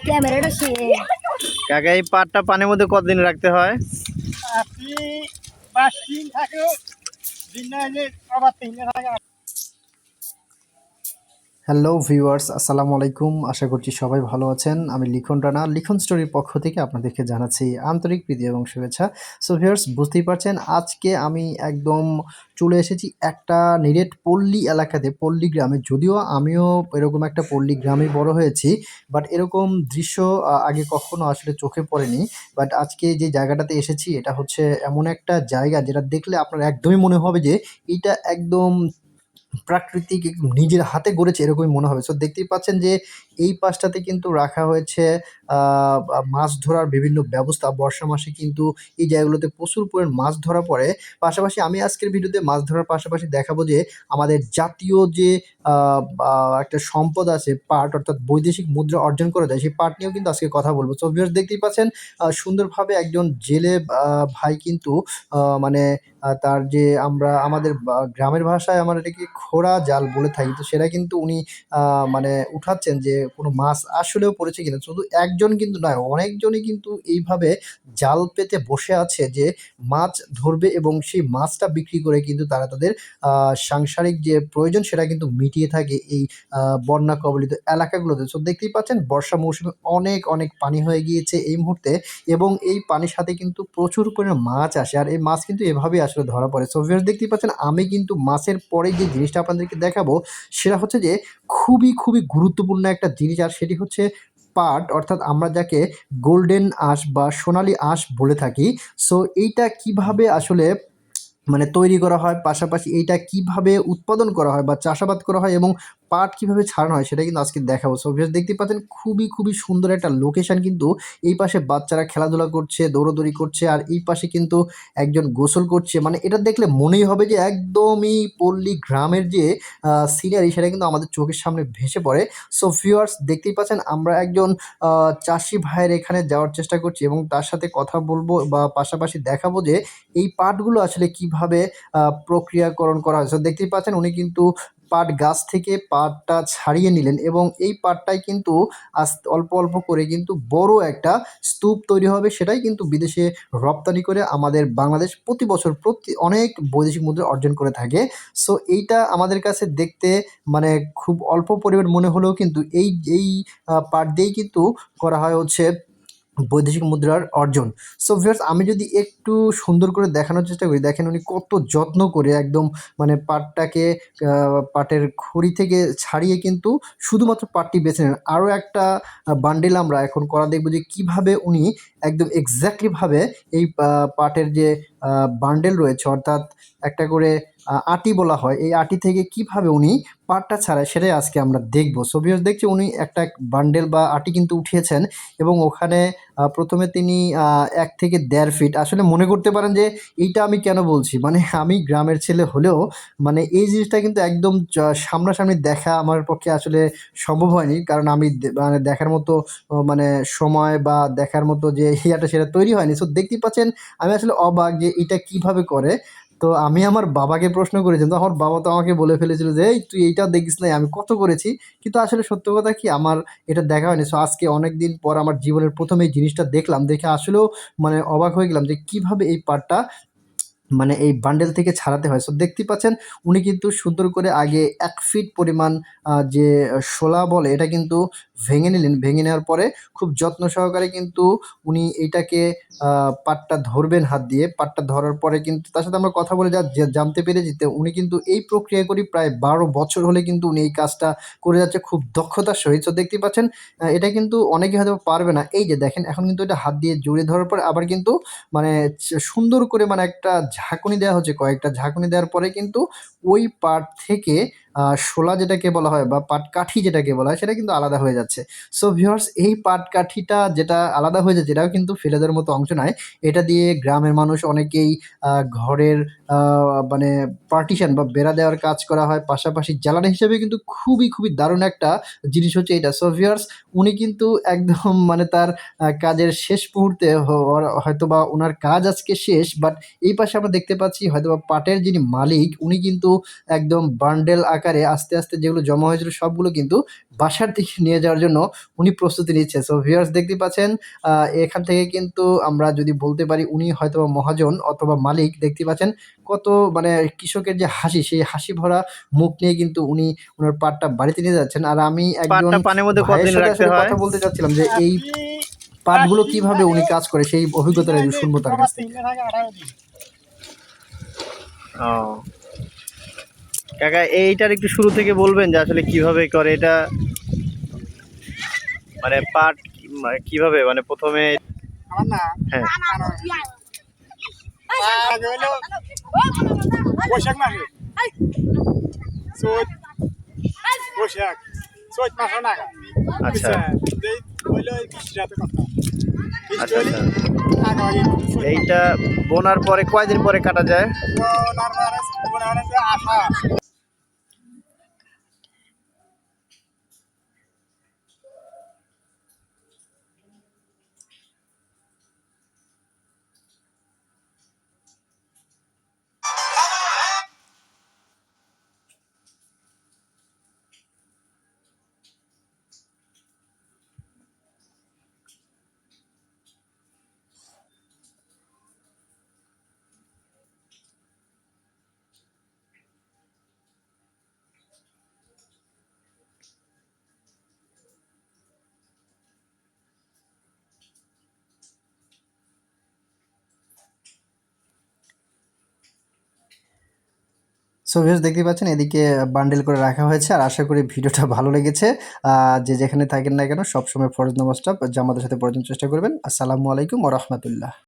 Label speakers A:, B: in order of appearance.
A: ক্যামেরাটা সে
B: কাকা এই পাটটা পানির মধ্যে কতদিন রাখতে হয়?
C: আপনি 5 দিন থাকে, দিন না হলে আবার 3 দিন থাকে।
D: হ্যালো ভিউয়ার্স, আসসালামু আলাইকুম। আশা করছি সবাই ভালো আছেন। আমি লিখন রানা, লিখন স্টোরির পক্ষ থেকে আপনাদেরকে জানাচ্ছি আন্তরিক প্রীতি এবং শুভেচ্ছা। সো ভিউয়ার্স, বুঝতেই পারছেন আজকে আমি একদম চলে এসেছি একটা নিরেট পল্লী এলাকাতে, পল্লী গ্রামে। যদিও আমিও এরকম একটা পল্লী গ্রামে বড় হয়েছি, বাট এরকম দৃশ্য আগে কখনো আসলে চোখে পড়েনি। বাট আজকে যে জায়গাটাতে এসেছি এটা হচ্ছে এমন একটা জায়গা যেটা দেখলে আপনার একদমই মনে হবে যে এটা একদম প্রাকৃতিক নিজের হাতে গড়েছে এরকমই মনে হবে। সো দেখতেই পাচ্ছেন যে এই পাশটাতে কিন্তু রাখা হয়েছে মাছ ধরার বিভিন্ন ব্যবস্থা। বর্ষা মাসে কিন্তু এই জায়গাগুলোতে প্রচুর পরিমাণ মাছ ধরা পড়ে। পাশাপাশি আমি আজকের ভিডিওতে মাছ ধরার পাশাপাশি দেখাবো যে আমাদের জাতীয় যে আ আ একটা সম্পদ আছে পাট, অর্থাৎ বৈদেশিক মুদ্রা অর্জন করা যায় সেই পাট নিয়েও কিন্তু আজকে কথা বলব। সো ভিউয়ার্স, দেখতেই পাচ্ছেন সুন্দরভাবে একজন জেলে ভাই কিন্তু মানে তার যে আমরা আমাদের গ্রামের ভাষায় আমরা এটাকে খোড়া জাল বলে থাকি। তো সেটা কিন্তু উনি আ মানে উঠাচ্ছেন যে কোনো মাছ আসলেও পড়েছে কিনা। শুধু একজন কিন্তু নয়, অনেকজনই কিন্তু এইভাবে জাল পেতে বসে আছে যে মাছ ধরবে এবং সেই মাছটা বিক্রি করে কিন্তু তারা তাদের আ সাংসারিক যে প্রয়োজন সেটা কিন্তু মিটিয়ে থাকে এই বন্যা কবলিত এলাকাগুলোতে। সো দেখতেই পাচ্ছেন বর্ষা মৌসুমে অনেক পানি হয়ে গিয়েছে এই মুহূর্তে, এবং এই পানির সাথে কিন্তু প্রচুর পরিমাণে মাছ আসে। আর এই মাছ কিন্তু এভাবেই আসলে ধরা পড়ে। সো ভিউয়ার্স, দেখতেই পাচ্ছেন আমি কিন্তু মাছের পরে যে জিনিসটা আপনাদেরকে দেখাবো সেটা হচ্ছে যে খুবই গুরুত্বপূর্ণ একটা জিনিস, আর সেটি হচ্ছে পাট, অর্থাৎ আমরা যাকে গোল্ডেন আঁশ বা সোনালী আঁশ বলে থাকি। সো এইটা কিভাবে আসলে মানে তৈরি করা হয়, পাশাপাশি এইটা কিভাবে উৎপাদন করা হয় বা চাষাবাদ করা হয় এবং পাট কিভাবে ছাড়ানো হয় সেটা কিন্তু আজকে দেখাবো। সো ভিউয়ার্স, দেখতেই পাচ্ছেন খুবই সুন্দর একটা লোকেশন কিন্তু। এই পাশে বাচ্চারা খেলাধুলা করছে, দৌড়াদৌড়ি করছে, আর এই পাশে কিন্তু একজন গোসল করছে। মানে এটা দেখলে মনেই হবে যে একদমই পল্লী গ্রামের যে সিনারি সেটা কিন্তু আমাদের চোখের সামনে ভেসে পড়ে। সো ভিউয়ার্স, দেখতেই পাচ্ছেন আমরা একজন চাষি ভাইয়ের এখানে যাওয়ার চেষ্টা করছি এবং তার সাথে কথা বলবো বা পাশাপাশি দেখাবো যে এই পাটগুলো আসলে কিভাবে প্রক্রিয়াকরণ করা হয়। সো দেখতেই পাচ্ছেন উনি কিন্তু পাট গাছ থেকে পাটটা ছাড়িয়ে নিলেন এবং এই পাটটাই কিন্তু অল্প করে কিন্তু বড় একটা স্তূপ তৈরি হবে, সেটাই কিন্তু বিদেশে রপ্তানি করে আমাদের বাংলাদেশ প্রতি বছর অনেক বৈদেশিক মুদ্রা অর্জন করে থাকে। সো এইটা আমাদের কাছে দেখতে মানে খুব অল্প পরিমাণ মনে হলেও কিন্তু এই পাট দিয়েই কিন্তু করা হয় হচ্ছে বৈদেশিক মুদ্রার অর্জন। সো ভিউয়ার্স, আমি যদি একটু সুন্দর করে দেখানোর চেষ্টা করি, দেখেন উনি কত যত্ন করে একদম মানে পাটটাকে পাটের খড়ি থেকে ছাড়িয়ে কিন্তু শুধুমাত্র পাটটি বেছে নেন। আরও একটা বান্ডেল আমরা এখন করা দেখব যে কিভাবে উনি একদম এক্স্যাক্টলিভাবে এই পাটের যে বান্ডেল রয়েছে, অর্থাৎ একটা করে আটি বলা হয়, এই আটি থেকে কিভাবে উনি পাটটা ছাড়ায় সেটাই আজকে আমরা দেখব। সো ভিউয়ার্স, দেখছি উনি একটা বান্ডেল বা আটি কিন্তু উঠিয়েছেন এবং ওখানে প্রথমে তিনি ১ থেকে ১.৫ ফিট, আসলে মনে করতে পারেন যে এইটা আমি কেন বলছি, মানে আমি গ্রামের ছেলে হলেও মানে এই জিনিসটা কিন্তু একদম সামনাসামনি দেখা আমার পক্ষে আসলে সম্ভব হয়নি। কারণ আমি মানে দেখার মতো মানে সময় বা দেখার মতো যে ইয়েটা সেটা তৈরি হয়নি। সো দেখতেই পাচ্ছেন আমি আসলে অবাক যে এটা কিভাবে করে। তো আমি আমার বাবাকে প্রশ্ন করেছিলাম, তো আমার বাবা তো আমাকে বলে ফেলেছিল যে, "এই তুই এইটা দেখিস নাই, আমি কত করেছি।" কিন্তু আসলে সত্য কথা কি, আমার এটা দেখা হয়নি। সো আজকে অনেকদিন পর আমার জীবনের ১ম এই জিনিসটা দেখলাম। দেখে আসলেও মানে অবাক হয়ে গেলাম যে কিভাবে এই পাটটা মানে এই বান্ডেল থেকে ছাড়াতে হয়। সো দেখতেই পাচ্ছেন উনি কিন্তু সুন্দর করে আগে ১ ফিট পরিমাণ যে শোলা বলে এটা কিন্তু ভেঙে নিলেন। ভেঙে নেওয়ার পরে খুব যত্ন সহকারে কিন্তু উনি এইটাকে পাটটা ধরবেন হাত দিয়ে। পাটটা ধরার পরে কিন্তু তার সাথে আমরা কথা বলে জানতে পেরেছি যে উনি কিন্তু এই প্রক্রিয়া করে প্রায় ১২ বছর হলে কিন্তু উনি এই কাজটা করে যাচ্ছে খুব দক্ষতার সহিত। সো দেখতেই পাচ্ছেন এটা কিন্তু অনেকে হয়তো পারবে না। এই যে দেখেন এখন কিন্তু এটা হাত দিয়ে জড়িয়ে ধরার পরে আবার কিন্তু মানে সুন্দর করে মানে একটা ঝাঁকুনি দেওয়া হচ্ছে, কয়েকটা ঝাঁকুনি দেওয়ার পরে কিন্তু ওই পাট থেকে শোলা যেটাকে বলা হয় বা পাটকাঠি যেটাকে বলা হয় সেটা কিন্তু আলাদা হয়ে যাচ্ছে। সো ভিউয়ার্স, এই পাটকাঠিটা যেটা আলাদা হয়ে যাচ্ছে এটাও কিন্তু ফেলে দেওয়ার মতো অংশ নয়। এটা দিয়ে গ্রামের মানুষ অনেকেই ঘরের আ মানে পার্টিশন বা বেড়া দেওয়ার কাজ করা হয়। পাশাপাশি জ্বালানি হিসেবে কিন্তু খুবই দারুণ একটা জিনিস হচ্ছে এটা। সো ভিউয়ার্স, উনি কিন্তু একদম মানে তার কাজের শেষ মুহূর্তে হয়তোবা উনার কাজ আজকে শেষ। বাট এই পাশে আমরা দেখতে পাচ্ছি হয়তোবা পাটের যিনি মালিক উনি কিন্তু একদম বান্ডেল আকারে আকারে আস্তে আস্তে যেগুলো জমা হয়েছিল সবগুলো কিন্তু বাসার দিকে নিয়ে যাওয়ার জন্য উনি প্রস্তুতি নিচ্ছে। সো ভিউয়ার্স দেখতে পাচ্ছেন এখান থেকে কিন্তু আমরা যদি বলতে পারি উনি হয়তোবা মহাজন অথবা মালিক। দেখতে পাচ্ছেন কত মানে কৃষকের যে হাসি, সেই হাসি ভরা মুখ নিয়ে কিন্তু উনি ওনার পাটটা বাড়িতে নিয়ে যাচ্ছেন। আর আমি একজন
B: পাটটা পানির মধ্যে
D: ভাইয়ের
B: কতদিন
D: সাথে
B: রাখতে
D: আসলে
B: হয়?
D: কথা বলতে চাচ্ছিলাম যে এই
C: আপনি
D: পাটগুলো
C: 5 দিন
D: কিভাবে উনি
C: থাকে,
D: কাজ করে সেই অভিজ্ঞতাটা
C: দিনে
D: একটু শুনবো তার কাছ
C: আবার
D: থেকে।
C: 3 দিন থাকে 18 দিন।
B: ও কাকা, এইটার একটু শুরু থেকে বলবেন যে আসলে কিভাবে করে এটা, মানে পাট কিভাবে, মানে প্রথমে?
C: আমার না
B: হ্যাঁ।
C: আগে হলো বৈশাখ মাসে, চৈত বৈশাখ চৈত মাসে নাগা।
B: আচ্ছা
C: হইলো এই বৃষ্টি রাতে কথা, বৃষ্টি
B: আচ্ছা
C: হলে
B: আচ্ছা।
C: আগামী
B: এইটা বোনার পরে কয়দিন পরে কাটা যায়?
C: আশা।
D: সো ভিউয়ার্স দেখতে পাচ্ছেন এদিকে বান্ডেল করে রাখা হয়েছে। আর আশা করি ভিডিওটা ভালো লেগেছে। যে যেখানে থাকেন না কেন সবসময় ফরজ নামাজটা জামাতের সাথে পড়ার জন্য চেষ্টা করবেন। আসসালামু আলাইকুম ওয়া রাহমাতুল্লাহ।